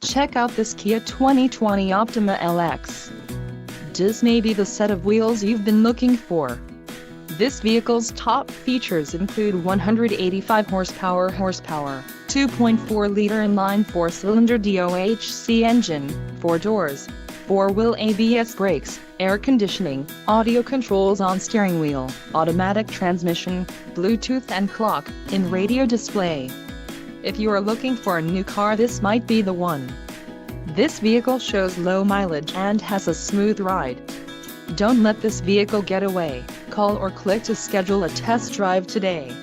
Check out this Kia 2020 Optima LX. This may be the set of wheels you've been looking for. This vehicle's top features include 185 horsepower, 2.4-liter inline 4-cylinder DOHC engine, 4 doors, 4-wheel ABS brakes, air conditioning, audio controls on steering wheel, automatic transmission, Bluetooth and clock-in radio display. If you are looking for a new car, this might be the one. This vehicle shows low mileage and has a smooth ride. Don't let this vehicle get away. Call or click to schedule a test drive today.